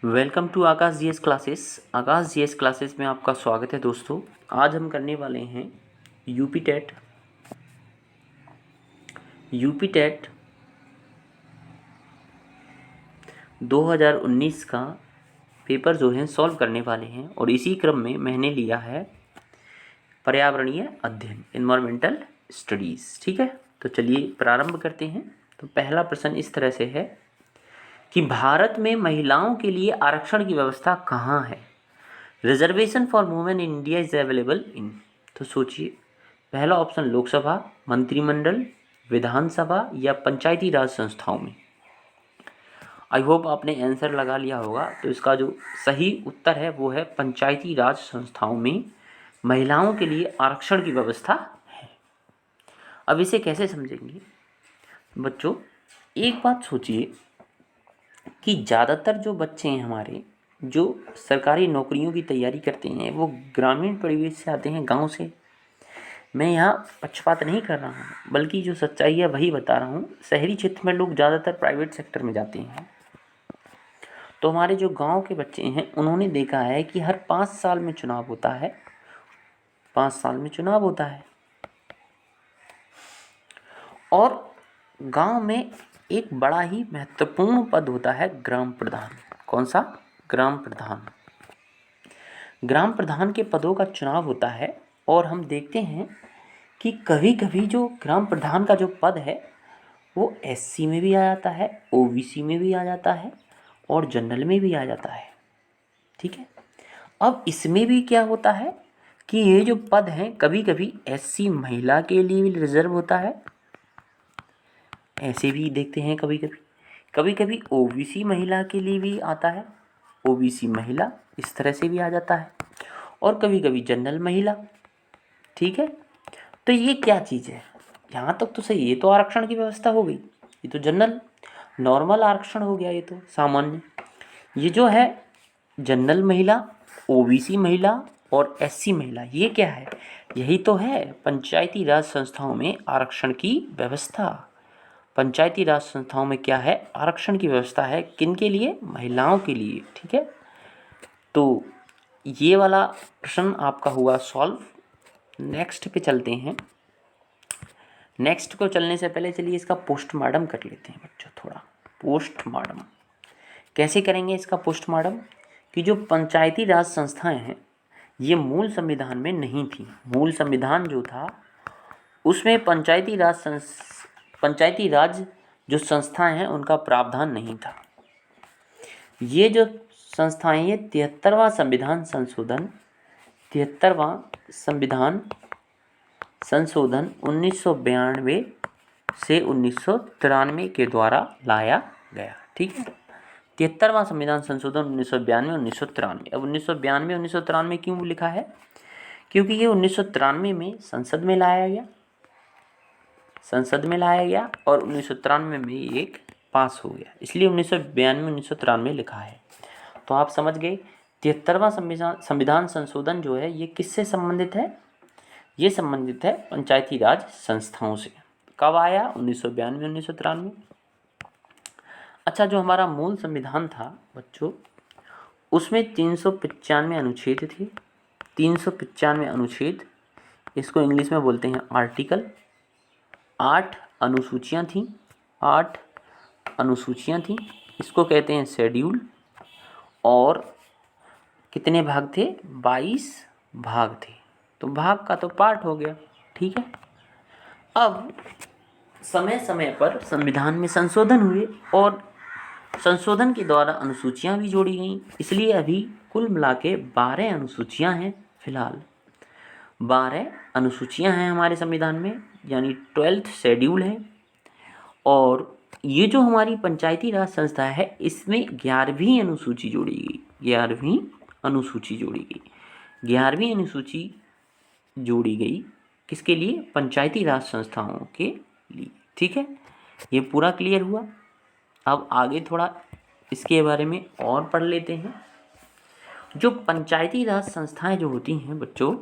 Welcome to Aakash GS classes. Aakash GS classes में आपका स्वागत है दोस्तों। आज हम करने वाले हैं यूपी टेट 2019 का पेपर जो है सॉल्व करने वाले हैं और इसी क्रम में मैंने लिया है पर्यावरणीय अध्ययन, इन्वायरमेंटल स्टडीज़। ठीक है, तो चलिए प्रारंभ करते हैं। तो पहला प्रश्न इस तरह से है कि भारत में महिलाओं के लिए आरक्षण की व्यवस्था कहाँ है? Reservation for women in India is available in. तो सोचिए, पहला ऑप्शन लोकसभा, मंत्रिमंडल, विधानसभा या पंचायती राज संस्थाओं में। आई होप आपने आंसर लगा लिया होगा। तो इसका जो सही उत्तर है वो है पंचायती राज संस्थाओं में महिलाओं के लिए आरक्षण की व्यवस्था है। अब इसे कैसे समझेंगे बच्चों? एक बात सोचिए कि ज़्यादातर जो बच्चे हैं हमारे, जो सरकारी नौकरियों की तैयारी करते हैं, वो ग्रामीण परिवेश से आते हैं, गांव से। मैं यहाँ पक्षपात नहीं कर रहा हूँ, बल्कि जो सच्चाई है वही बता रहा हूँ। शहरी क्षेत्र में लोग ज़्यादातर प्राइवेट सेक्टर में जाते हैं। तो हमारे जो गांव के बच्चे हैं उन्होंने देखा है कि हर 5 साल में चुनाव होता है, 5 साल में चुनाव होता है। और गांव में एक बड़ा ही महत्वपूर्ण पद होता है ग्राम प्रधान। कौन सा? ग्राम प्रधान। ग्राम प्रधान के पदों का चुनाव होता है और हम देखते हैं कि कभी कभी जो ग्राम प्रधान का जो पद है वो एससी में भी आ जाता है, ओबीसी में भी आ जाता है और जनरल में भी आ जाता है। ठीक है, अब इसमें भी क्या होता है कि ये जो पद हैं कभी कभी एससी महिला के लिए भी रिजर्व होता है, ऐसे भी देखते हैं। कभी कभी ओबीसी महिला के लिए भी आता है, ओबीसी महिला इस तरह से भी आ जाता है, और कभी कभी जनरल महिला। ठीक है, तो ये क्या चीज़ है? यहाँ तक तो सही, ये तो आरक्षण की व्यवस्था हो गई। ये तो जनरल नॉर्मल आरक्षण हो गया, ये तो सामान्य। ये जो है जनरल महिला, ओबीसी महिला और एससी महिला, ये क्या है? यही तो है पंचायती राज संस्थाओं में आरक्षण की व्यवस्था। पंचायती राज संस्थाओं में क्या है? आरक्षण की व्यवस्था है। किन के लिए? महिलाओं के लिए। ठीक है, तो ये वाला प्रश्न आपका हुआ सॉल्व। नेक्स्ट पे चलते हैं। नेक्स्ट को चलने से पहले चलिए इसका पोस्टमार्टम कर लेते हैं बच्चों। थोड़ा पोस्टमार्टम कैसे करेंगे इसका पोस्टमार्टम? कि जो पंचायती राज संस्थाएं हैं ये मूल संविधान में नहीं थी। मूल संविधान जो था उसमें पंचायती राज जो संस्थाएं हैं उनका प्रावधान नहीं था। ये जो संस्थाएं, ये 73वां संविधान संशोधन 1992 से 1993 के द्वारा लाया गया। ठीक है, 73वां संविधान संशोधन 1992-1993। अब 1992-1993 क्यों लिखा है? क्योंकि ये 1993 में संसद में लाया गया और 1993 में ये पास हो गया, इसलिए 1992-1993 लिखा है। तो आप समझ गए 73वां संविधान संशोधन जो है ये किससे संबंधित है? ये संबंधित है पंचायती राज संस्थाओं से। कब आया? 1992-1993। अच्छा, जो हमारा मूल संविधान था बच्चों, उसमें 395 अनुच्छेद थे। 395 अनुच्छेद, इसको इंग्लिश में बोलते हैं आर्टिकल। 8 अनुसूचियाँ थीं, 8 अनुसूचियाँ थीं, इसको कहते हैं शेड्यूल। और कितने भाग थे? 22 भाग थे। तो भाग का तो पार्ट हो गया। ठीक है, अब समय समय पर संविधान में संशोधन हुए और संशोधन के द्वारा अनुसूचियां भी जोड़ी गईं, इसलिए अभी कुल मिला के 12 अनुसूचियां हैं। फिलहाल 12 अनुसूचियां हैं हमारे संविधान में, यानी 12th शेड्यूल है। और ये जो हमारी पंचायती राज संस्था है इसमें 11वीं अनुसूची जोड़ी गई। 11वीं अनुसूची जोड़ी गई किसके लिए? पंचायती राज संस्थाओं के लिए। ठीक है, ये पूरा क्लियर हुआ। अब आगे थोड़ा इसके बारे में और पढ़ लेते हैं। जो पंचायती राज संस्थाएं जो होती हैं बच्चों,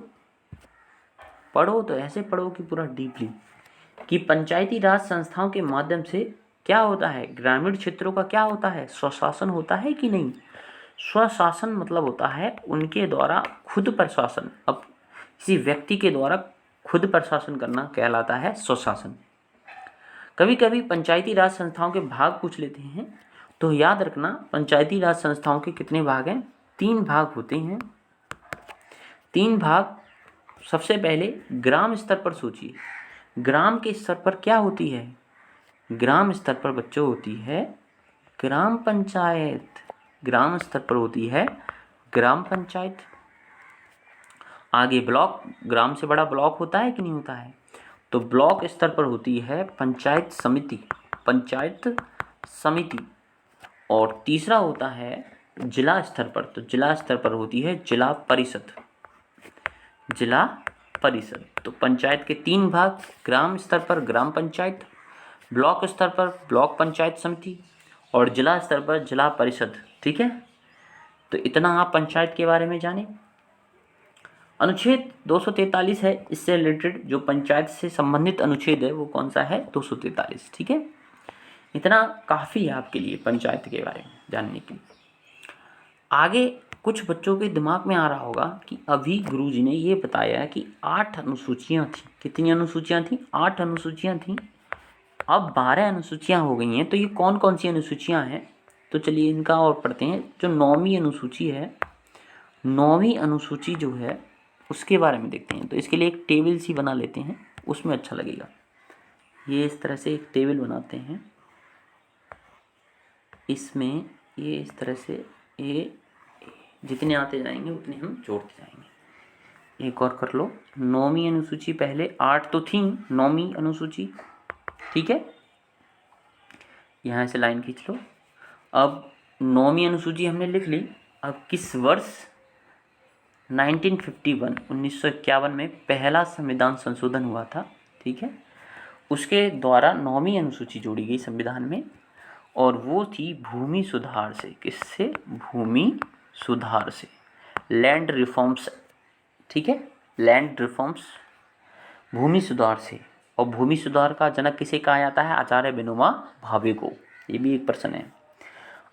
पढ़ो तो ऐसे पढ़ो कि पूरा डीपली, कि पंचायती राज संस्थाओं के माध्यम से क्या होता है? ग्रामीण क्षेत्रों का क्या होता है? स्वशासन होता है कि नहीं? स्वशासन मतलब होता है उनके द्वारा खुद पर शासन। अब किसी व्यक्ति के द्वारा खुद पर शासन करना कहलाता है स्वशासन। कभी कभी पंचायती राज संस्थाओं के भाग पूछ लेते हैं, तो याद रखना पंचायती राज संस्थाओं के कितने भाग हैं? 3 भाग होते हैं। 3 भाग। सबसे पहले ग्राम स्तर पर सोचिए, ग्राम के स्तर पर क्या होती है? ग्राम स्तर पर बच्चों होती है ग्राम पंचायत। ग्राम स्तर पर होती है ग्राम पंचायत। आगे ब्लॉक, ग्राम से बड़ा ब्लॉक होता है कि नहीं होता है? तो ब्लॉक स्तर पर होती है पंचायत समिति। पंचायत समिति। और तीसरा होता है जिला स्तर पर, तो जिला स्तर पर होती है जिला परिषद। जिला परिषद। तो पंचायत के 3 भाग, ग्राम स्तर पर ग्राम पंचायत, ब्लॉक स्तर पर ब्लॉक पंचायत समिति और जिला स्तर पर जिला परिषद। ठीक है, तो इतना आप पंचायत के बारे में जानें। अनुच्छेद 243 है इससे रिलेटेड, जो पंचायत से संबंधित अनुच्छेद है वो कौन सा है? 243। ठीक है, इतना काफ़ी है आपके लिए पंचायत के बारे में जानने के लिए। आगे कुछ बच्चों के दिमाग में आ रहा होगा कि अभी गुरुजी ने ये बताया कि 8 अनुसूचियाँ थी। कितनी अनुसूचियाँ थी? 8 अनुसूचियाँ थी। अब 12 अनुसूचियाँ हो गई हैं, तो ये कौन कौन सी अनुसूचियाँ हैं? तो चलिए इनका और पढ़ते हैं। जो 9वीं अनुसूची है, 9वीं अनुसूची जो है उसके बारे में देखते हैं। तो इसके लिए एक टेबल सी बना लेते हैं, उसमें अच्छा लगेगा। ये इस तरह से एक टेबल बनाते हैं, इसमें ये इस तरह से ये जितने आते जाएंगे उतने हम जोड़ते जाएंगे। एक और कर लो। 9वीं अनुसूची, पहले 8 तो थी 9वीं अनुसूची। ठीक है, यहाँ से लाइन खींच लो। अब 9वीं अनुसूची हमने लिख ली। अब किस वर्ष? 1951 में पहला संविधान संशोधन हुआ था। ठीक है, उसके द्वारा 9वीं अनुसूची जोड़ी गई संविधान में, और वो थी भूमि सुधार से। किससे? भूमि सुधार से, लैंड रिफॉर्म्स। ठीक है, लैंड रिफॉर्म्स, भूमि सुधार से। और भूमि सुधार का जनक किसे कहा जाता है? आचार्य विनोबा भावे को। ये भी एक प्रश्न है।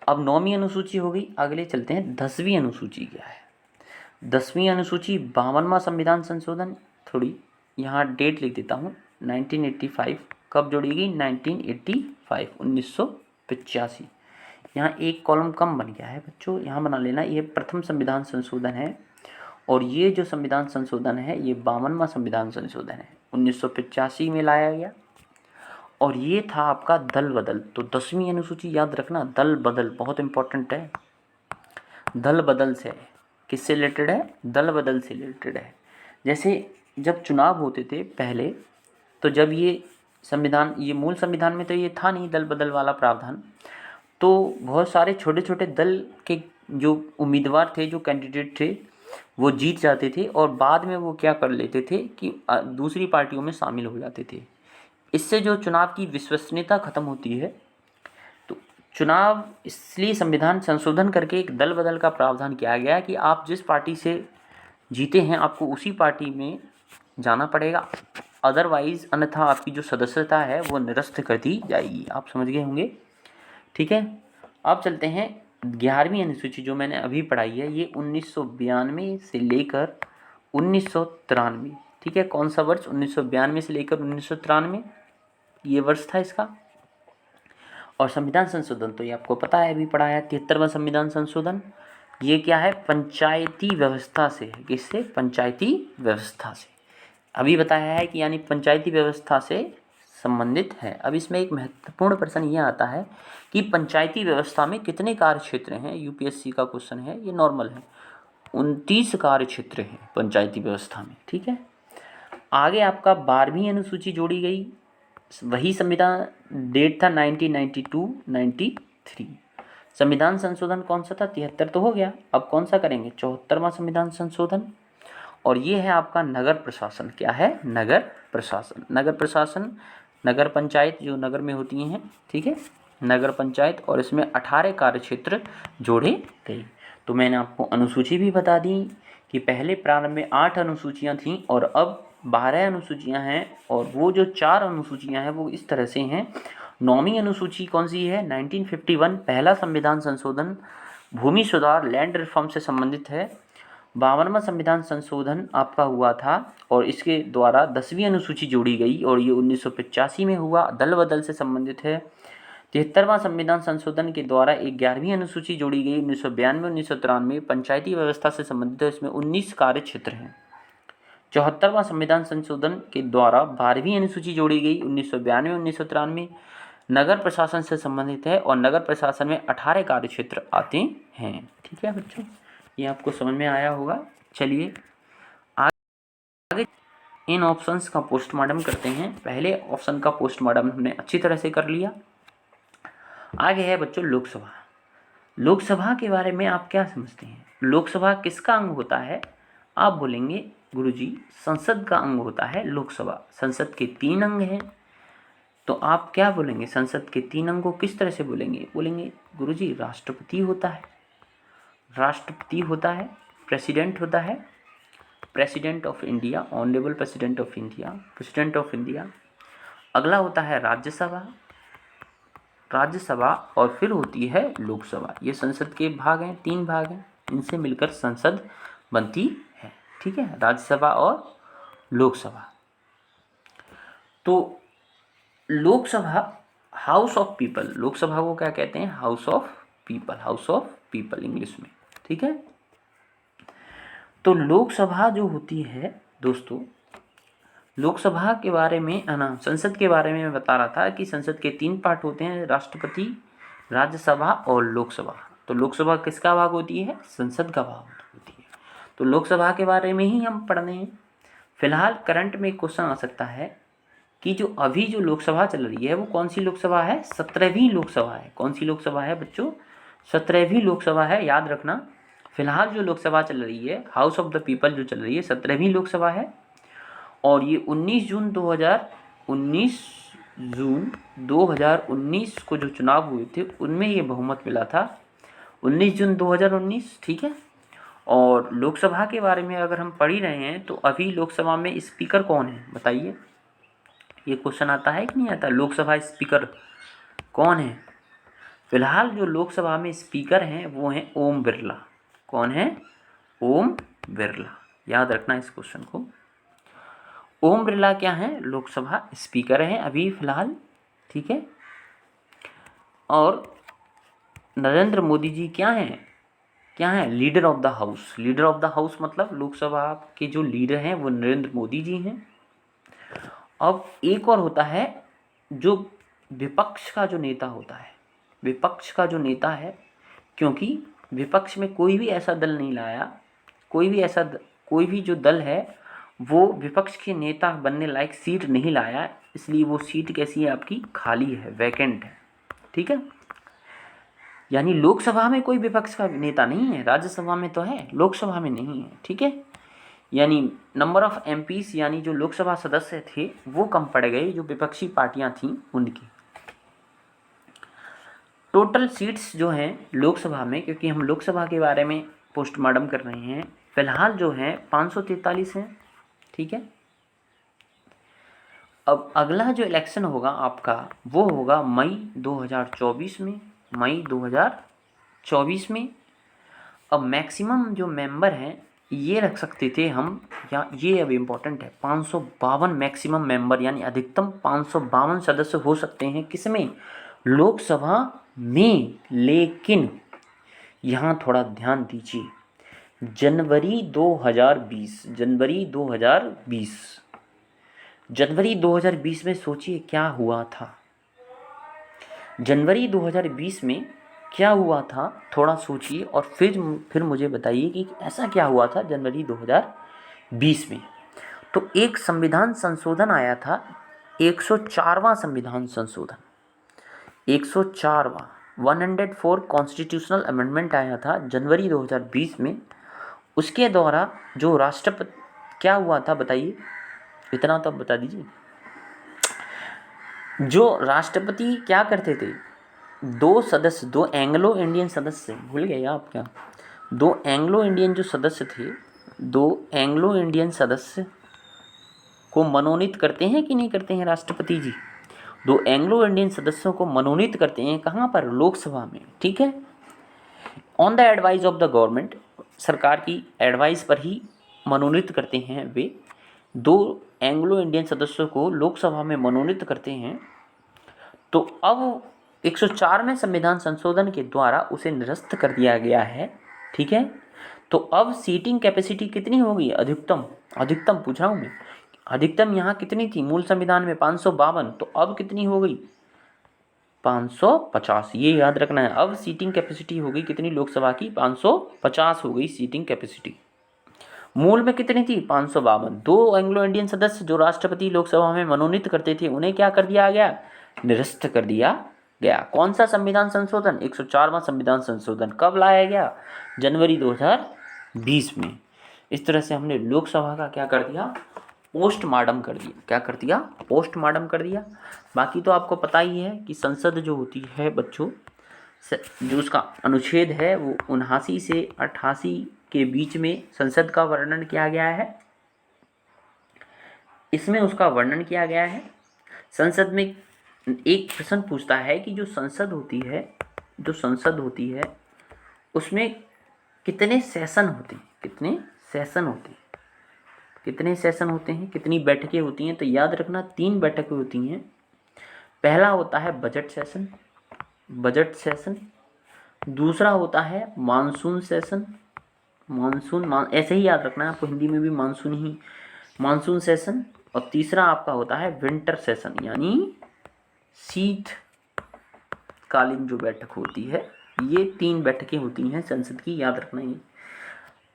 अब 9वीं अनुसूची हो गई, अगले चलते हैं 10वीं अनुसूची क्या है। 10वीं अनुसूची 52वां संविधान संशोधन। थोड़ी यहाँ डेट लिख देता हूँ, 1985। कब जोड़ी गई? 1985, 1985। यहाँ एक कॉलम कम बन गया है बच्चों, यहाँ बना लेना। ये प्रथम संविधान संशोधन है, और ये जो संविधान संशोधन है ये 52वां संविधान संशोधन है, 1985 में लाया गया। और ये था आपका दल बदल। तो 10वीं अनुसूची याद रखना, दल बदल बहुत इंपॉर्टेंट है। दल बदल से किससे रिलेटेड है? दल बदल से रिलेटेड है। जैसे जब चुनाव होते थे पहले, तो जब ये संविधान, ये मूल संविधान में तो ये था नहीं दल बदल वाला प्रावधान, तो बहुत सारे छोटे छोटे दल के जो उम्मीदवार थे, जो कैंडिडेट थे, वो जीत जाते थे, और बाद में वो क्या कर लेते थे कि दूसरी पार्टियों में शामिल हो जाते थे। इससे जो चुनाव की विश्वसनीयता खत्म होती है। तो चुनाव, इसलिए संविधान संशोधन करके एक दल बदल का प्रावधान किया गया कि आप जिस पार्टी से जीते हैं आपको उसी पार्टी में जाना पड़ेगा, अदरवाइज अन्यथा आपकी जो सदस्यता है वो निरस्त कर दी जाएगी। आप समझ गए होंगे। ठीक है, अब चलते हैं 11वीं अनुसूची जो मैंने अभी पढ़ाई है, ये 1992 से लेकर 1993। ठीक है, कौन सा वर्ष? 1992 से लेकर 1993, ये वर्ष था इसका। और संविधान संशोधन तो ये आपको पता है, अभी पढ़ा है, 73वां संविधान संशोधन। ये क्या है? पंचायती व्यवस्था से है। किससे? पंचायती व्यवस्था से। अभी बताया है कि यानी पंचायती व्यवस्था से संबंधित है। अब इसमें एक महत्वपूर्ण प्रश्न ये आता है कि पंचायती व्यवस्था में कितने कार्य क्षेत्र हैं? यूपीएससी का क्वेश्चन है, ये नॉर्मल है। 29 कार्य क्षेत्र हैं पंचायती व्यवस्था में। ठीक है, आगे आपका 12वीं अनुसूची जोड़ी गई, वही संविधान, डेट था 1992-93। संविधान संशोधन कौन सा था? 73 तो हो गया, अब कौन सा करेंगे? 74वां संविधान संशोधन। और ये है आपका नगर प्रशासन। क्या है? नगर प्रशासन। नगर प्रशासन, नगर पंचायत जो नगर में होती हैं। ठीक है, नगर पंचायत, और इसमें 18 कार्य क्षेत्र जोड़े गए। तो मैंने आपको अनुसूची भी बता दी कि पहले प्रारंभ में 8 अनुसूचियाँ थीं और अब 12 अनुसूचियाँ हैं, और वो जो 4 अनुसूचियाँ हैं वो इस तरह से हैं। 9वीं अनुसूची कौन सी है? 1951 पहला संविधान संशोधन भूमि सुधार लैंड रिफॉर्म से संबंधित है। 52वां संविधान संशोधन आपका हुआ था और इसके द्वारा 10वीं अनुसूची जोड़ी गई और ये 1985 में हुआ, दल बदल से संबंधित है। 73वां संविधान संशोधन के द्वारा 11वीं अनुसूची जोड़ी गई 1992-1993, पंचायती व्यवस्था से संबंधित है, इसमें 19 कार्य क्षेत्र हैं। 74वां संविधान संशोधन के द्वारा 12वीं अनुसूची जोड़ी गई 1992-1993, नगर प्रशासन से संबंधित है और नगर प्रशासन में 18 कार्य क्षेत्र आते हैं। ठीक है बच्चों, ये आपको समझ में आया होगा। चलिए आगे इन ऑप्शंस का पोस्टमार्टम करते हैं। पहले ऑप्शन का पोस्टमार्टम हमने अच्छी तरह से कर लिया। आगे है बच्चों लोकसभा। लोकसभा के बारे में आप क्या समझते हैं? लोकसभा किसका अंग होता है? आप बोलेंगे गुरुजी संसद का अंग होता है लोकसभा। संसद के 3 अंग हैं, तो आप क्या बोलेंगे? संसद के 3 अंगों किस तरह से बोलेंगे? बोलेंगे गुरुजी राष्ट्रपति होता है, राष्ट्रपति होता है, प्रेसिडेंट होता है, president of India, honourable president of India, president of India. अगला होता है राज्यसभा, राज्यसभा और फिर होती है लोकसभा। ये संसद के भाग हैं, 3 भाग हैं, इनसे मिलकर संसद बनती है। ठीक है, राज्यसभा और लोकसभा। तो Lok Sabha house of people, Lok Sabha को क्या कहते हैं? House of people, house of people English में। ठीक है, तो लोकसभा जो होती है दोस्तों, लोकसभा के बारे में है ना, संसद के बारे में मैं बता रहा था कि संसद के 3 पार्ट होते हैं, राष्ट्रपति, राज्यसभा और लोकसभा। तो लोकसभा किसका भाग होती है? संसद का भाग होती है। तो लोकसभा के बारे में ही हम पढ़ रहे हैं। फिलहाल करंट में क्वेश्चन आ सकता है कि जो अभी जो लोकसभा चल रही है वो कौन सी लोकसभा है? 17वीं लोकसभा है। कौन सी लोकसभा है बच्चों? 17वीं लोकसभा है, याद रखना। फिलहाल जो लोकसभा चल रही है, हाउस ऑफ द पीपल जो चल रही है, 17वीं लोकसभा है और ये 19 जून 2019 को जो चुनाव हुए थे उनमें ये बहुमत मिला था, 19 जून 2019। ठीक है, और लोकसभा के बारे में अगर हम पढ़ ही रहे हैं तो अभी लोकसभा में स्पीकर कौन है बताइए? ये क्वेश्चन आता है कि नहीं आता? लोकसभा स्पीकर कौन है? फिलहाल जो लोकसभा में स्पीकर हैं वो हैं ओम बिरला। कौन है? ओम बिरला। याद रखना इस क्वेश्चन को। ओम बिरला क्या है? लोकसभा स्पीकर हैं अभी फिलहाल। ठीक है, और नरेंद्र मोदी जी क्या हैं? क्या हैं? Leader of the house. Leader of the house मतलब लोकसभा के जो लीडर हैं वो नरेंद्र मोदी जी हैं। अब एक और होता है जो विपक्ष का जो नेता होता है, विपक्ष का जो नेता है, क्योंकि विपक्ष में कोई भी ऐसा दल नहीं लाया, कोई भी जो दल है वो विपक्ष के नेता बनने लायक सीट नहीं लाया, इसलिए वो सीट कैसी है आपकी? खाली है, वैकेंट है। ठीक है, यानी लोकसभा में कोई विपक्ष का नेता नहीं है, राज्यसभा में तो है, लोकसभा में नहीं है। ठीक है, यानी नंबर ऑफ एमपीस यानी जो लोकसभा सदस्य थे वो कम पड़ गए, जो विपक्षी पार्टियां थीं उनकी। टोटल सीट्स जो हैं लोकसभा में, क्योंकि हम लोकसभा के बारे में पोस्टमार्टम कर रहे हैं, फिलहाल जो है 543 हैं। ठीक है, अब अगला जो इलेक्शन होगा आपका वो होगा मई 2024 में, मई 2024 में। अब मैक्सिमम जो मेंबर हैं ये रख सकते थे हम, या ये अब इम्पोर्टेंट है, 552 मैक्सिमम मेंबर यानी अधिकतम 552 सदस्य हो सकते हैं किसमें? लोकसभा में। लेकिन यहाँ थोड़ा ध्यान दीजिए, जनवरी 2020 में सोचिए क्या हुआ था। जनवरी 2020 में क्या हुआ था, थोड़ा सोचिए और फिर मुझे बताइए कि ऐसा क्या हुआ था जनवरी 2020 में। तो एक संविधान संशोधन आया था, 104वां संविधान संशोधन, 104वां 104 कॉन्स्टिट्यूशनल अमेंडमेंट आया था जनवरी 2020 में। उसके द्वारा जो राष्ट्रपति क्या हुआ था बताइए, इतना तो आप बता दीजिए। जो राष्ट्रपति क्या करते थे, 2 एंग्लो इंडियन सदस्य, भूल गए आप क्या? 2 एंग्लो इंडियन जो सदस्य थे, 2 एंग्लो इंडियन सदस्य को मनोनीत करते हैं कि नहीं करते हैं राष्ट्रपति जी? 2 एंग्लो इंडियन सदस्यों को मनोनीत करते हैं, कहाँ पर? लोकसभा में। ठीक है, on the advice of the government, सरकार की एडवाइस पर ही मनोनीत करते हैं वे। 2 एंग्लो इंडियन सदस्यों को लोकसभा में मनोनीत करते हैं। तो अब 104वें संविधान संशोधन के द्वारा उसे निरस्त कर दिया गया है। ठीक है, तो अब सीटिंग कैपेसिटी कितनी होगी? अधिकतम, अधिकतम पूछ रहा हूँ मैं, अधिकतम यहाँ कितनी थी मूल संविधान में? 552, तो अब कितनी हो गई? 550। ये याद रखना है। अब सीटिंग कैपेसिटी हो गई कितनी लोकसभा की? 550 हो गई सीटिंग कैपेसिटी। मूल में कितनी थी? 552। 2 एंग्लो इंडियन सदस्य जो राष्ट्रपति लोकसभा में मनोनीत करते थे, उन्हें क्या कर दिया गया? निरस्त कर दिया गया। कौन सा संविधान संशोधन? 104वां संविधान संशोधन। कब लाया गया? जनवरी 2020 में। इस तरह से हमने लोकसभा का क्या कर दिया? पोस्टमार्टम कर दिया। क्या कर दिया? पोस्टमार्टम कर दिया। बाकी तो आपको पता ही है कि संसद जो होती है बच्चों, जो उसका अनुच्छेद है वो 79 से 88 के बीच में संसद का वर्णन किया गया है। इसमें उसका वर्णन किया गया है। संसद में एक प्रश्न पूछता है कि जो संसद होती है उसमें कितने सेशन होते हैं? कितने सेशन होते हैं? कितने सेशन होते हैं? कितनी बैठकें होती हैं? तो याद रखना 3 बैठकें होती हैं। पहला होता है बजट सेशन। दूसरा होता है मानसून सेशन, ऐसे ही याद रखना है आपको, हिंदी में भी मानसून सेशन। और तीसरा आपका होता है विंटर सेशन, यानी शीतकालीन जो बैठक होती है। ये 3 बैठकें होती हैं संसद की, याद रखना। ये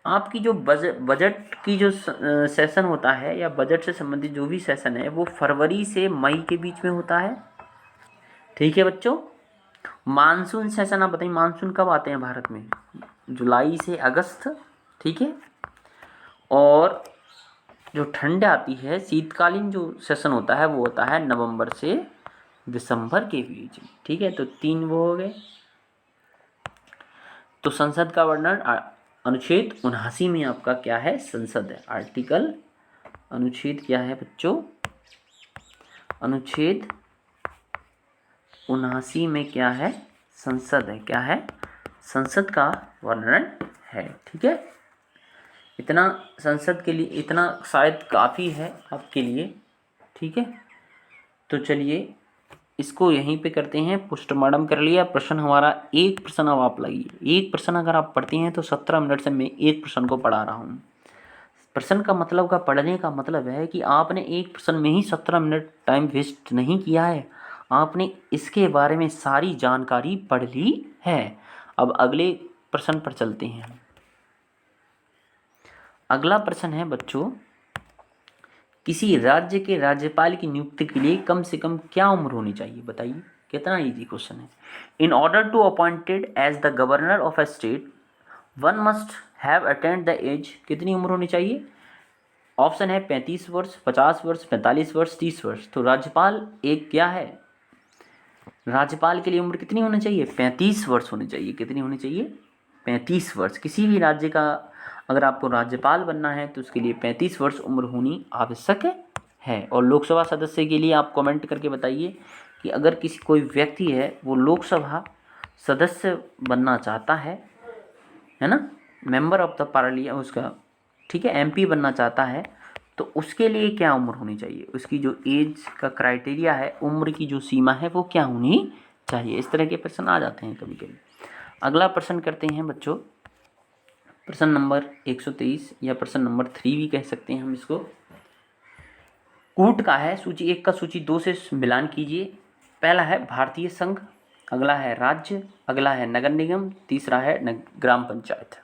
आपकी जो बजट की जो सेशन होता है या बजट से संबंधित जो भी सेशन है वो फरवरी से मई के बीच में होता है। ठीक है बच्चों। मानसून सेशन, आप बताइए मानसून कब आते हैं भारत में? जुलाई से अगस्त। ठीक है। और जो ठंड आती है, शीतकालीन जो सेशन होता है वो होता है नवंबर से दिसंबर के बीच में। ठीक है, तो 3 वो हो गए। तो संसद का वर्णन अनुच्छेद 79 में आपका क्या है? संसद है। आर्टिकल, अनुच्छेद क्या है बच्चों? अनुच्छेद 79 में क्या है? संसद है। क्या है? संसद का वर्णन है। ठीक है, इतना संसद के लिए, इतना शायद काफ़ी है आपके लिए। ठीक है, तो चलिए इसको यहीं पे करते हैं। पोस्टमार्टम कर लिया। प्रश्न हमारा, एक प्रश्न अब आप लाइए। एक प्रश्न अगर आप पढ़ते हैं तो 17 मिनट से मैं एक प्रश्न को पढ़ा रहा हूँ। प्रश्न का मतलब का पढ़ने का मतलब है कि आपने एक प्रश्न में ही 17 मिनट टाइम वेस्ट नहीं किया है, आपने इसके बारे में सारी जानकारी पढ़ ली है। अब अगले प्रश्न पर चलते हैं। अगला प्रश्न है बच्चों, किसी राज्य के राज्यपाल की नियुक्ति के लिए कम से कम क्या उम्र होनी चाहिए? बताइए, कितना इजी क्वेश्चन है। In order to appointed as the governor of a state one must have attend the age, कितनी उम्र होनी चाहिए? ऑप्शन है 35 वर्ष, 50 वर्ष, 45 वर्ष, 30 वर्ष। तो राज्यपाल एक क्या है? राज्यपाल के लिए उम्र कितनी होनी चाहिए? 35 वर्ष होनी चाहिए। कितनी होनी चाहिए? 35 वर्ष। किसी भी राज्य का अगर आपको राज्यपाल बनना है तो उसके लिए 35 वर्ष उम्र होनी आवश्यक है। और लोकसभा सदस्य के लिए आप कमेंट करके बताइए कि अगर कोई व्यक्ति है वो लोकसभा सदस्य बनना चाहता है ना, मेंबर ऑफ द पार्लियामेंट उसका, ठीक है, एमपी बनना चाहता है, तो उसके लिए क्या उम्र होनी चाहिए? उसकी जो एज का क्राइटेरिया है, उम्र की जो सीमा है वो क्या होनी चाहिए? इस तरह के प्रश्न आ जाते हैं कभी कभी। अगला प्रश्न करते हैं बच्चों, प्रश्न नंबर 123 या प्रश्न नंबर 3 भी कह सकते हैं हम इसको। कूट का है, सूची 1 का सूची 2 से मिलान कीजिए। पहला है भारतीय संघ, अगला है राज्य, अगला है नगर निगम, तीसरा है ग्राम पंचायत।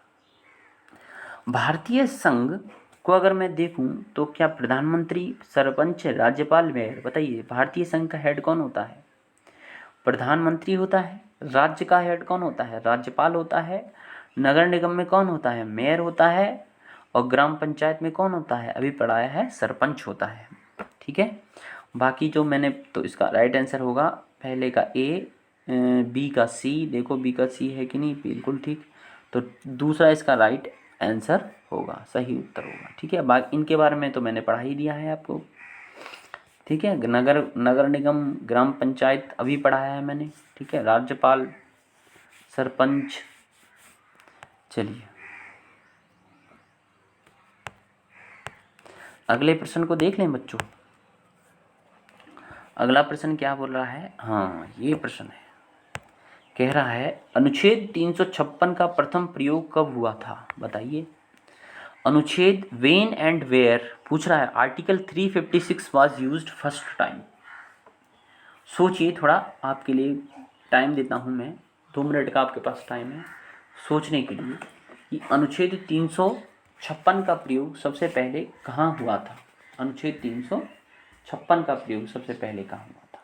भारतीय संघ को अगर मैं देखूं तो क्या प्रधानमंत्री, सरपंच, राज्यपाल, मेयर, बताइए भारतीय संघ का हेड कौन होता है? प्रधानमंत्री होता है। राज्य का हेड कौन होता है? राज्यपाल होता है। नगर निगम में कौन होता है? मेयर होता है। और ग्राम पंचायत में कौन होता है? अभी पढ़ाया है, सरपंच होता है। ठीक है, बाकी जो मैंने, तो इसका राइट आंसर होगा पहले का ए, बी का सी। देखो बी का सी है कि नहीं, बिल्कुल ठीक। तो दूसरा इसका राइट आंसर होगा, सही उत्तर होगा। ठीक है, बाकी इनके बारे में तो मैंने पढ़ा ही दिया है आपको। ठीक है, नगर निगम, ग्राम पंचायत अभी पढ़ाया है मैंने। ठीक है, राज्यपाल, सरपंच, चलिए अगले प्रश्न को देख लें बच्चों। अगला प्रश्न क्या बोल रहा है, हाँ ये प्रश्न है, कह रहा है अनुच्छेद 356 का प्रथम प्रयोग कब हुआ था, बताइए। अनुच्छेद व्हेन एंड वेयर पूछ रहा है। Article 356 was used first time. सोचिए थोड़ा, आपके लिए टाइम देता हूँ मैं, 2 मिनट का आपके पास टाइम है सोचने के लिए कि अनुच्छेद 356 का प्रयोग सबसे पहले कहाँ हुआ था। अनुच्छेद 356 का प्रयोग सबसे पहले कहाँ हुआ था?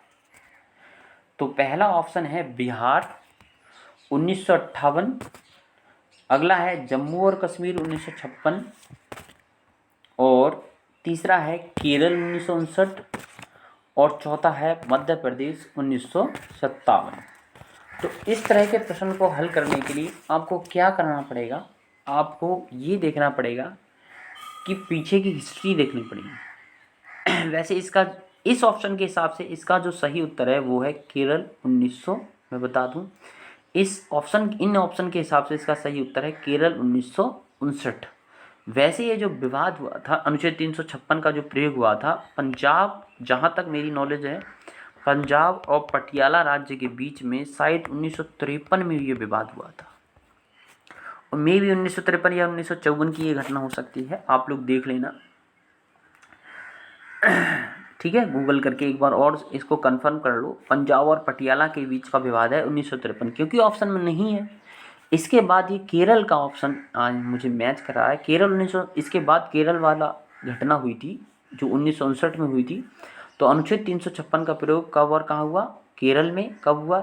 तो पहला ऑप्शन है बिहार 1958, अगला है जम्मू और कश्मीर 1956, और तीसरा है केरल 1959, और चौथा है मध्य प्रदेश 1957। तो इस तरह के प्रश्न को हल करने के लिए आपको क्या करना पड़ेगा, आपको ये देखना पड़ेगा कि पीछे की हिस्ट्री देखनी पड़ेगी। वैसे इसका इस ऑप्शन के हिसाब से इसका जो सही उत्तर है वो है केरल 1900। मैं बता दूं इन ऑप्शन के हिसाब से इसका सही उत्तर है केरल 1959। वैसे ये जो विवाद हुआ था अनुच्छेद 356 का जो प्रयोग हुआ था, पंजाब, जहाँ तक मेरी नॉलेज है, पंजाब और पटियाला राज्य के बीच में शायद 1953 में ये विवाद हुआ था, और मे भी 1953 या 1954 की ये घटना हो सकती है, आप लोग देख लेना, ठीक है, गूगल करके एक बार और इसको कंफर्म कर लो। पंजाब और पटियाला के बीच का विवाद है 1953, क्योंकि ऑप्शन में नहीं है। इसके बाद ये केरल का ऑप्शन आज मुझे मैच कर रहा है, केरल 1900, इसके बाद केरल वाला घटना हुई थी जो 1959 में हुई थी। तो अनुच्छेद 356 का प्रयोग कब और कहाँ हुआ? केरल में। कब हुआ?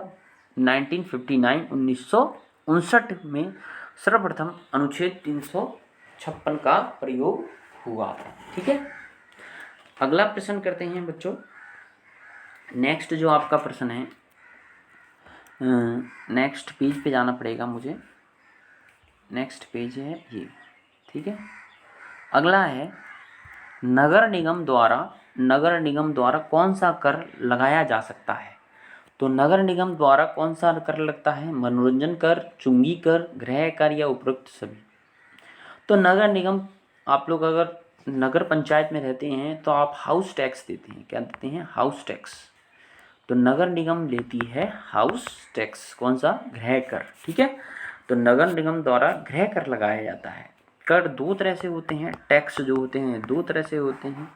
1959 1959 में सर्वप्रथम अनुच्छेद 356 का प्रयोग हुआ था। ठीक है, अगला प्रश्न करते हैं बच्चों। नेक्स्ट जो आपका प्रश्न है, नेक्स्ट पेज पे जाना पड़ेगा मुझे, नेक्स्ट पेज है ये, ठीक है। अगला है नगर निगम द्वारा कौन सा कर लगाया जा सकता है? तो नगर निगम द्वारा कौन सा कर लगता है? मनोरंजन कर, चुंगी कर, गृह कर या उपरोक्त सभी। तो नगर निगम, आप लोग अगर नगर पंचायत में रहते हैं तो आप हाउस टैक्स देते हैं। क्या देते हैं? House tax. तो नगर निगम लेती है हाउस टैक्स। कौन सा? गृह कर। ठीक है, तो नगर निगम द्वारा गृह कर लगाया जाता है। कर दो तरह से होते हैं, टैक्स जो होते हैं दो तरह से होते हैं,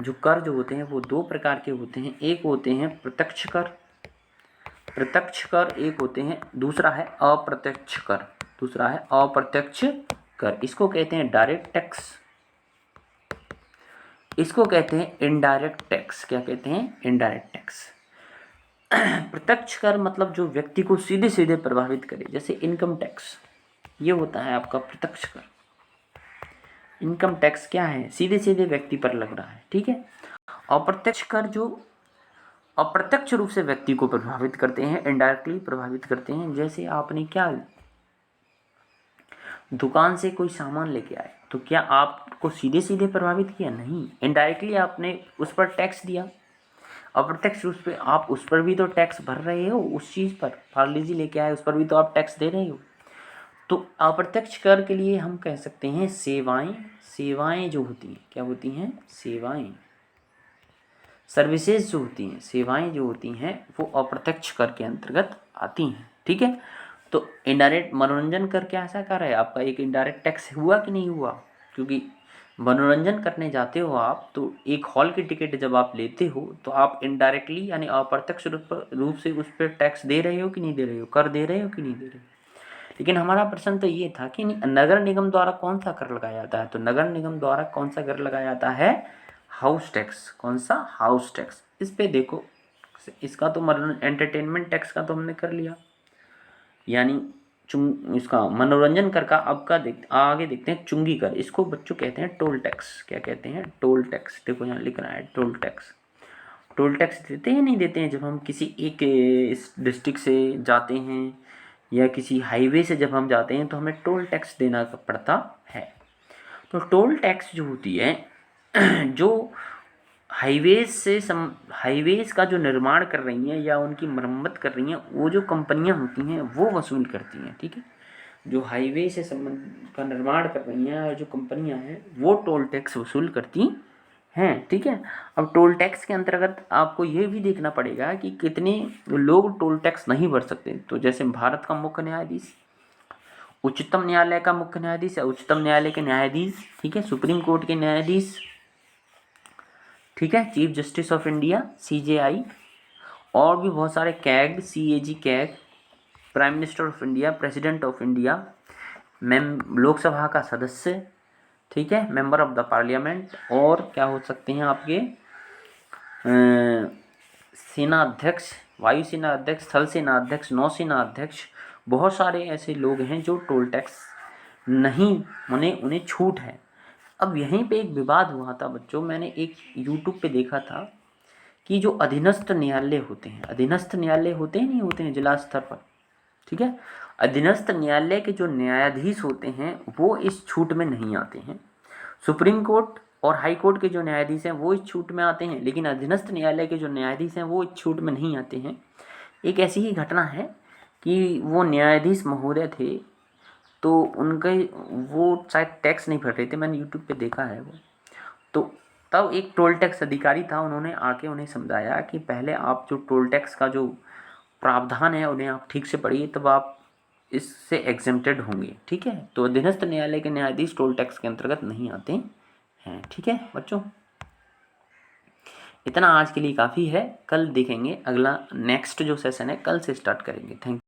जो कर जो होते हैं वो दो प्रकार के होते हैं। एक होते हैं प्रत्यक्ष कर, एक होते हैं, दूसरा है अप्रत्यक्ष कर, इसको कहते हैं डायरेक्ट टैक्स, इसको कहते हैं इनडायरेक्ट टैक्स। क्या कहते हैं? Indirect tax. प्रत्यक्ष कर मतलब जो व्यक्ति को सीधे सीधे प्रभावित करे, जैसे इनकम टैक्स, ये होता है आपका प्रत्यक्ष कर। इनकम टैक्स क्या है? सीधे सीधे व्यक्ति पर लग रहा है। ठीक है, अप्रत्यक्ष कर जो अप्रत्यक्ष रूप से व्यक्ति को प्रभावित करते हैं, इनडायरेक्टली प्रभावित करते हैं। जैसे आपने क्या दुकान से कोई सामान लेके आए, तो क्या आपको सीधे सीधे प्रभावित किया? नहीं, इनडायरेक्टली आपने उस पर टैक्स दिया। अप्रत्यक्ष रूप से आप उस पर भी तो टैक्स भर रहे हो, उस चीज़ पर पार्लेजी लेके आए उस पर भी तो आप टैक्स दे रहे हो। तो अप्रत्यक्ष कर के लिए हम कह सकते हैं सेवाएं जो होती हैं, क्या होती हैं? सेवाएं, सर्विसेज जो होती हैं, सेवाएं जो होती हैं वो अप्रत्यक्ष कर के अंतर्गत आती हैं। ठीक है, तो इनडायरेक्ट मनोरंजन कर क्या ऐसा कर है आपका, एक इनडायरेक्ट टैक्स हुआ कि नहीं हुआ? क्योंकि मनोरंजन करने जाते हो आप, तो एक हॉल की टिकट जब आप लेते हो तो आप इनडायरेक्टली यानी अप्रत्यक्ष रूप से उस पर टैक्स दे रहे हो कि नहीं दे रहे हो, कर दे रहे हो कि नहीं दे रहे हो। लेकिन हमारा प्रश्न तो ये था कि नगर निगम द्वारा कौन सा कर लगाया जाता है? तो नगर निगम द्वारा कौन सा कर लगाया जाता है? House tax. कौन सा? House tax. इस पे देखो, इसका तो एंटरटेनमेंट टैक्स का तो हमने कर लिया, यानी इसका मनोरंजन कर का। अब का आगे देखते हैं चुंगी कर। इसको बच्चों कहते हैं टोल टैक्स। क्या कहते हैं? Toll tax. देखो यहाँ लिख रहा है टोल टैक्स। टोल टैक्स देते हैं नहीं देते हैं? जब हम किसी एक डिस्ट्रिक्ट से जाते हैं या किसी हाईवे से जब हम जाते हैं तो हमें टोल टैक्स देना पड़ता है। तो टोल टैक्स जो होती है जो हाईवेज का जो निर्माण कर रही हैं या उनकी मरम्मत कर रही हैं, वो जो कंपनियां होती हैं वो वसूल करती हैं। ठीक है, जो हाईवे से संबंध का निर्माण कर रही हैं और जो कंपनियां हैं वो टोल टैक्स वसूल करती हैं। ठीक है, अब टोल टैक्स के अंतर्गत आपको ये भी देखना पड़ेगा कि कितने लोग टोल टैक्स नहीं भर सकते। तो जैसे भारत का मुख्य न्यायाधीश, उच्चतम न्यायालय का मुख्य न्यायाधीश या उच्चतम न्यायालय के न्यायाधीश, ठीक है, सुप्रीम कोर्ट के न्यायाधीश, ठीक है, chief justice of India CJI, और भी बहुत सारे CAG, CAG CAG, prime minister of India, president of India, Lok Sabha का सदस्य, ठीक है, मेंबर ऑफ द पार्लियामेंट, और क्या हो सकते हैं आपके सेना अध्यक्ष, वायुसेना अध्यक्ष, थल सेना अध्यक्ष, नौसेना अध्यक्ष। बहुत सारे ऐसे लोग हैं जो टोल टैक्स नहीं, उन्हें छूट है। अब यहीं पे एक विवाद हुआ था बच्चों, मैंने एक यूट्यूब पे देखा था कि जो अधीनस्थ न्यायालय होते हैं, अधीनस्थ न्यायालय होते हैं, नहीं होते हैं जिला स्तर पर, ठीक है, अधीनस्थ न्यायालय के जो न्यायाधीश होते हैं वो इस छूट में नहीं आते हैं। सुप्रीम कोर्ट और हाई कोर्ट के जो न्यायाधीश हैं वो इस छूट में आते हैं, लेकिन अधीनस्थ न्यायालय के जो न्यायाधीश हैं वो इस छूट में नहीं आते हैं। एक ऐसी ही घटना है कि वो न्यायाधीश महोदय थे, तो उनके वो शायद टैक्स नहीं भर रहे थे, मैंने यूट्यूब पे देखा है वो। तो तब एक टोल टैक्स अधिकारी था, उन्होंने आके उन्हें समझाया कि पहले आप जो टोल टैक्स का जो प्रावधान है उन्हें आप ठीक से पढ़िए, तब आप इससे एग्जेम्प्टेड होंगे। ठीक है, तो अधीनस्थ न्यायालय के न्यायाधीश टोल टैक्स के अंतर्गत नहीं आते हैं। ठीक है बच्चों, इतना आज के लिए काफ़ी है। कल देखेंगे अगला नेक्स्ट जो सेशन है, कल से स्टार्ट करेंगे। Thank you.